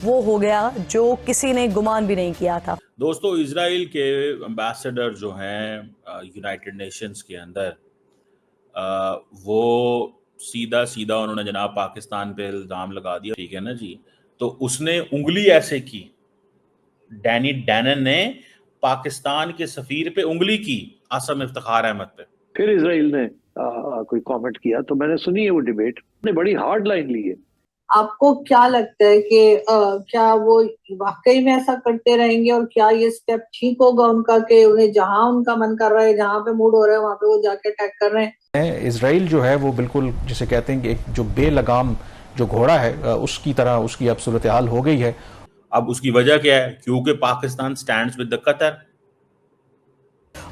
वो हो गया जो किसी ने गुमान भी नहीं किया था। दोस्तों, इजराइल के एम्बेसडर जो हैं यूनाइटेड नेशंस के अंदर, वो सीधा सीधा उन्होंने जनाब पाकिस्तान पे इल्ज़ाम लगा दिया, ठीक है ना जी। तो उसने उंगली ऐसे की, डैनी डैनन ने पाकिस्तान के सफीर पे उंगली की, आसम इफ्तिखार अहमद पे। फिर इसराइल ने कोई कमेंट किया तो मैंने सुनी है वो डिबेट, ने बड़ी हार्ड लाइन ली है। आपको क्या लगता है कि क्या वो वाकई में ऐसा करते रहेंगे और क्या ये स्टेप ठीक होगा उनका कि उन्हें जहां उनका मन कर रहा है, जहां पे मूड हो रहा है वहां पे वो जाके अटैक कर रहे हैं? इजराइल जो है वो बिल्कुल जिसे कहते हैं कि एक जो बेलगाम जो घोड़ा है उसकी तरह उसकी अब सूरत हाल हो गई है। अब उसकी वजह क्या है? क्योंकि Pakistan stands with the Qatar.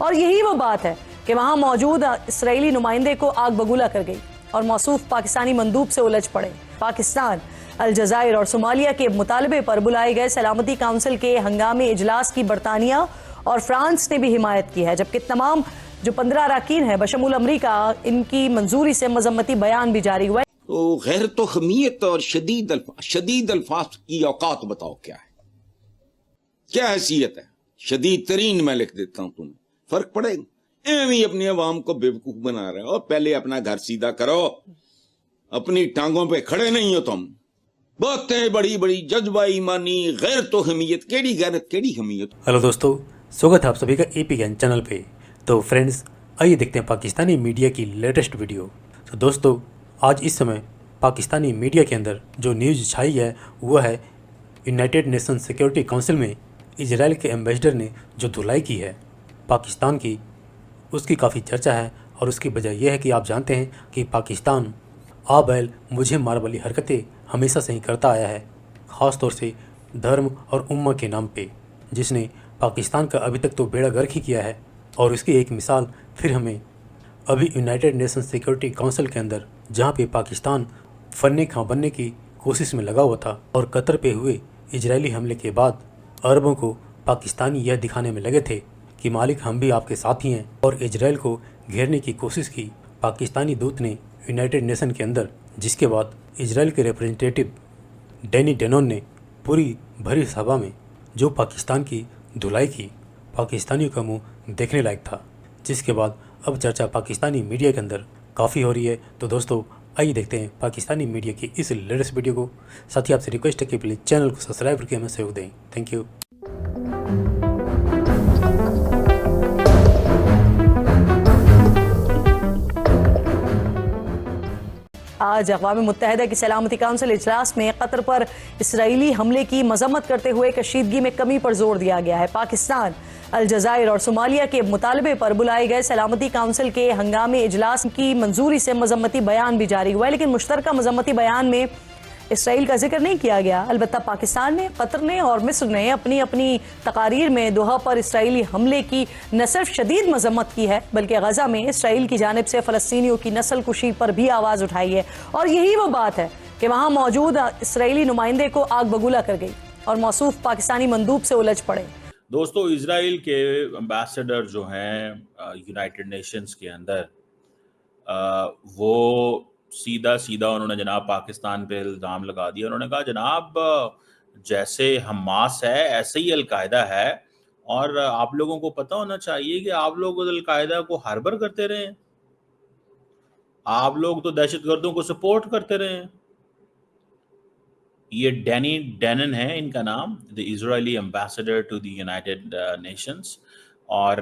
और यही वो बात है कि वहां मौजूद इसराइली नुमाइंदे को आग बगूला कर गई और मौसूफ पाकिस्तानी मंदूब से उलझ पड़े। पाकिस्तान अलजायर और सोमालिया के मुतालबे पर बुलाए गए सलामती काउंसिल के हंगामी इजलास की बरतानिया और फ्रांस ने भी हिमायत की है, जबकि तमाम जो 15 अरकान है बशमूल अमरीका, इनकी मंजूरी से मजम्मती बयान भी जारी हुआ है। तो गैर तो हमीयत और शदीद अल्फाज की औकात बताओ क्या है, क्या हैसियत है? शदीद तरीन मैं लिख देता हूं, तुम्हें फर्क पड़ेगा? एवं अपनी अवाम को बेवकूफ बना रहे हो। पहले अपना घर सीधा करो, अपनी टांगों पे खड़े नहीं हो तुम। बातें बड़ी बड़ी जज्बा ईमानी, गैर तो हमीयत, केड़ी गैरत केड़ी हमीयत। हेलो दोस्तों, स्वागत है आप सभी का एपी ज्ञान चैनल पे। तो फ्रेंड्स, आइए देखते हैं पाकिस्तानी मीडिया की लेटेस्ट वीडियो। तो दोस्तों, आज इस समय पाकिस्तानी मीडिया के अंदर जो न्यूज़ छाई है वो है यूनाइटेड नेशन सिक्योरिटी काउंसिल में इजराइल के एम्बेसडर ने जो धुलाई की है पाकिस्तान की, उसकी काफ़ी चर्चा है। और उसकी वजह यह है कि आप जानते हैं कि पाकिस्तान आ बैल मुझे मार वाली हरकतें हमेशा से ही करता आया है, ख़ास तौर से धर्म और उम्मा के नाम पे, जिसने पाकिस्तान का अभी तक तो बेड़ा गर्क ही किया है। और उसकी एक मिसाल फिर हमें अभी यूनाइटेड नेशन सिक्योरिटी काउंसिल के अंदर, जहाँ पे पाकिस्तान फन्ने खां बनने की कोशिश में लगा हुआ था और कतर पे हुए इजरायली हमले के बाद अरबों को पाकिस्तानी यह दिखाने में लगे थे कि मालिक हम भी आपके साथ ही हैं, और इजराइल को घेरने की कोशिश की पाकिस्तानी दूत ने यूनाइटेड नेशन के अंदर, जिसके बाद इजराइल के रिप्रेजेंटेटिव डैनी डैनन ने पूरी भरी सभा में जो पाकिस्तान की धुलाई की, पाकिस्तानियों का मुंह देखने लायक था। जिसके बाद अब चर्चा पाकिस्तानी मीडिया के अंदर काफ़ी हो रही है। तो दोस्तों, आइए देखते हैं पाकिस्तानी मीडिया की इस लेटेस्ट वीडियो को। साथ ही आपसे रिक्वेस्ट है कि प्लीज़ चैनल को सब्सक्राइब करके हमें सहयोग दें। Thank you. आज अक़वाम मुत्तहिदा की सलामती काउंसिल इजलास में कतर पर इसराइली हमले की मजम्मत करते हुए कशीदगी में कमी पर जोर दिया गया है। पाकिस्तान अलजायर और सोमालिया के मुतालबे पर बुलाए गए सलामती काउंसिल के हंगामी इजलास की मंजूरी से मजम्मती बयान भी जारी हुआ है, लेकिन मुश्तरका मजम्मती बयान में इसराइल का जिक्र नहीं किया गया। अलबत्ता पाकिस्तान ने, कतर ने और मिस्र ने अपनी अपनी तकारीर में दोहा पर इसराइली हमले की न सिर्फ शदीद मजम्मत की है, बल्कि गजा में इसराइल की जानिब से फ़लस्तीनियों की नस्ल कुशी पर भी आवाज़ उठाई है। और यही वो बात है कि वहाँ मौजूद इसराइली नुमाइंदे को आग बगूला कर गई और मौसूफ पाकिस्तानी मंदूब से उलझ पड़े। दोस्तों, इजराइल के एम्बेसडर जो हैं यूनाइटेड नेशंस के अंदर, वो सीधा सीधा उन्होंने जनाब पाकिस्तान पे इल्ज़ाम लगा दिया। उन्होंने कहा जनाब, जैसे हमास है ऐसे ही अलकायदा है, और आप लोगों को पता होना चाहिए कि आप लोग अलकायदा को हार्बर करते रहे हैं, आप लोग तो दहशतगर्दों को सपोर्ट करते रहे हैं। ये डैनी डैनन है इनका नाम, the Israeli ambassador to the United Nations. और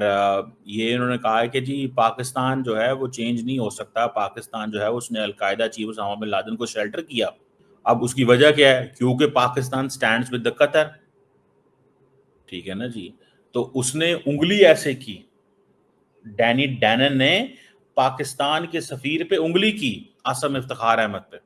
ये इन्होंने कहा है कि जी पाकिस्तान जो है वो चेंज नहीं हो सकता। पाकिस्तान जो है उसने al Qaeda chief Osama bin Laden को शेल्टर किया। अब उसकी वजह क्या है? क्योंकि Pakistan stands with the Qatar, ठीक है ना जी। तो उसने उंगली ऐसे की, डैनी डैनन ने पाकिस्तान के सफीर पे उंगली की, आसम इफ्तिखार अहमद पे,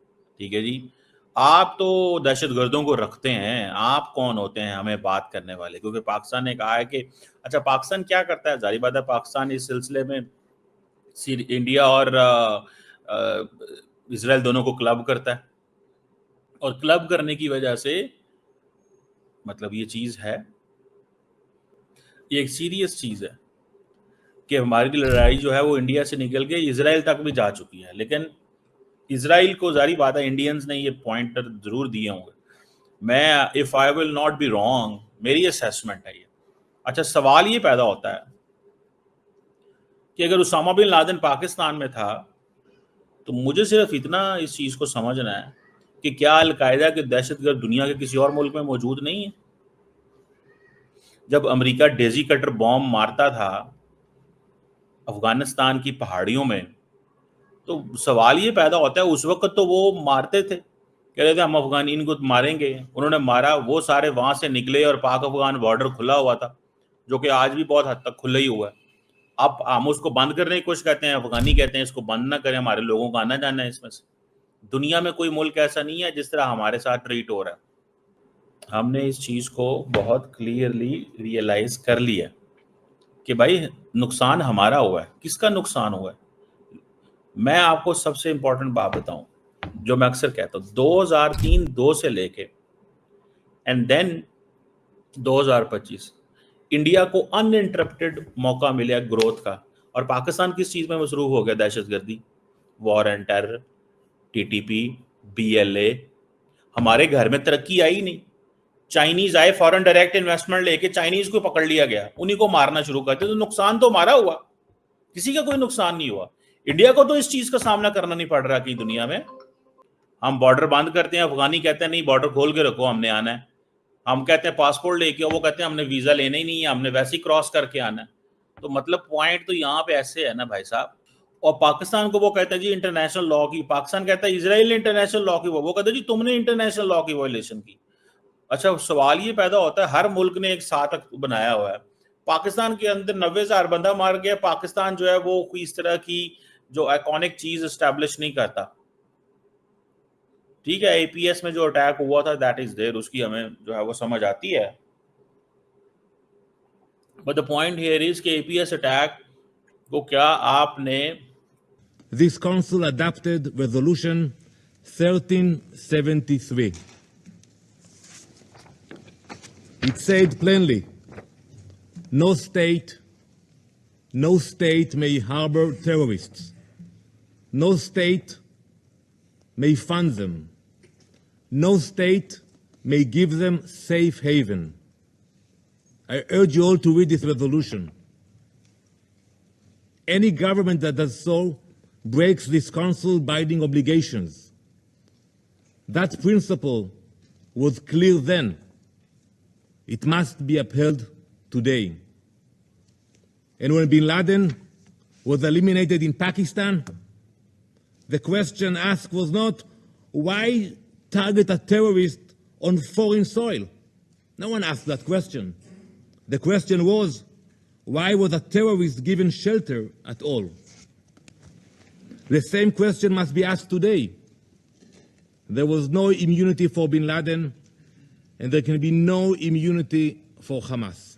ठीक है जी। आप तो दहशतगर्दों को रखते हैं, आप कौन होते हैं हमें बात करने वाले? क्योंकि पाकिस्तान ने कहा है कि अच्छा, पाकिस्तान क्या करता है? जारी बात है, पाकिस्तान इस सिलसिले में इंडिया और इजराइल दोनों को क्लब करता है, और क्लब करने की वजह से मतलब ये चीज है, ये एक सीरियस चीज है कि हमारी लड़ाई जो है वो इंडिया से निकल के इजराइल तक भी जा चुकी है। लेकिन इजराइल को, जारी बात है, इंडियंस ने ये पॉइंटर जरूर दिए होंगे मैं if I will not be wrong, मेरी असेसमेंट है ये। अच्छा, सवाल ये पैदा होता है कि अगर उसामा बिन लादेन पाकिस्तान में था तो मुझे सिर्फ इतना इस चीज को समझना है कि क्या अलकायदा के दहशतगर्द दुनिया के किसी और मुल्क में मौजूद नहीं है? जब अमेरिका डेजी कटर बॉम्ब मारता था अफगानिस्तान की पहाड़ियों में, तो सवाल ये पैदा होता है, उस वक्त तो वो मारते थे, कह रहे थे हम अफगान इनको मारेंगे, उन्होंने मारा, वो सारे वहां से निकले और पाक अफगान बॉर्डर खुला हुआ था, जो कि आज भी बहुत हद तक खुला ही हुआ है। अब हम उसको बंद करने की कोशिश करते हैं, अफगानी कहते हैं इसको बंद ना करें, हमारे लोगों का आना जाना है इसमें से। दुनिया में कोई मुल्क ऐसा नहीं है जिस तरह हमारे साथ ट्रीट हो रहा है। हमने इस चीज को बहुत क्लियरली रियलाइज कर लिया कि भाई नुकसान हमारा हुआ है। किसका नुकसान हुआ है? मैं आपको सबसे इंपॉर्टेंट बात बताऊं जो मैं अक्सर कहता हूं, 2003 से लेके एंड देन 2025 इंडिया को अनइंटरप्टेड मौका मिला ग्रोथ का, और पाकिस्तान किस चीज में मसरूफ हो गया? दहशतगर्दी, war and terror, TTP, BLA. हमारे घर में तरक्की आई नहीं। चाइनीज आए, फॉरेन डायरेक्ट इन्वेस्टमेंट लेके चाइनीज को पकड़ लिया गया, उन्हीं को मारना शुरू करते, तो नुकसान तो हमारा हुआ, किसी का कोई नुकसान नहीं हुआ। इंडिया को तो इस चीज का सामना करना नहीं पड़ रहा कि दुनिया में हम बॉर्डर बंद करते हैं, अफगानी कहते हैं नहीं बॉर्डर खोल के रखो, हमने आना है। हम कहते हैं पासपोर्ट लेके, वो कहते हैं हमने वीजा लेना ही नहीं है, हमने वैसे ही क्रॉस करके आना है। तो मतलब पॉइंट तो यहाँ पे ऐसे है ना भाई साहब। और पाकिस्तान को वो कहते हैं जी इंटरनेशनल लॉ की, पाकिस्तान कहता है इजराइल ने इंटरनेशनल लॉ की, वो कहते हैं जी तुमने इंटरनेशनल लॉ की वायलेशन की। अच्छा, सवाल ये पैदा होता है, हर मुल्क ने एक साथ बनाया हुआ है, पाकिस्तान के अंदर 90,000 बंदा मार गया, पाकिस्तान जो है वो कोई इस तरह की जो आइकॉनिक चीज एस्टैब्लिश नहीं करता। ठीक है, एपीएस में जो अटैक हुआ था दैट इज देयर, उसकी हमें जो है वो समझ आती है, but the point here is कि एपीएस अटैक को क्या आपने This council adopted resolution 1373. It said plainly, no state may harbor terrorists. No state may fund them. No state may give them safe haven. I urge you all to read this resolution. Any government that does so breaks this council binding obligations. That principle was clear then. It must be upheld today. And when bin Laden was eliminated in Pakistan, the question asked was not why target a terrorist on foreign soil. No one asked that question. The question was, why was a terrorist given shelter at all? The same question must be asked today. There was no immunity for bin Laden, and there can be no immunity for Hamas.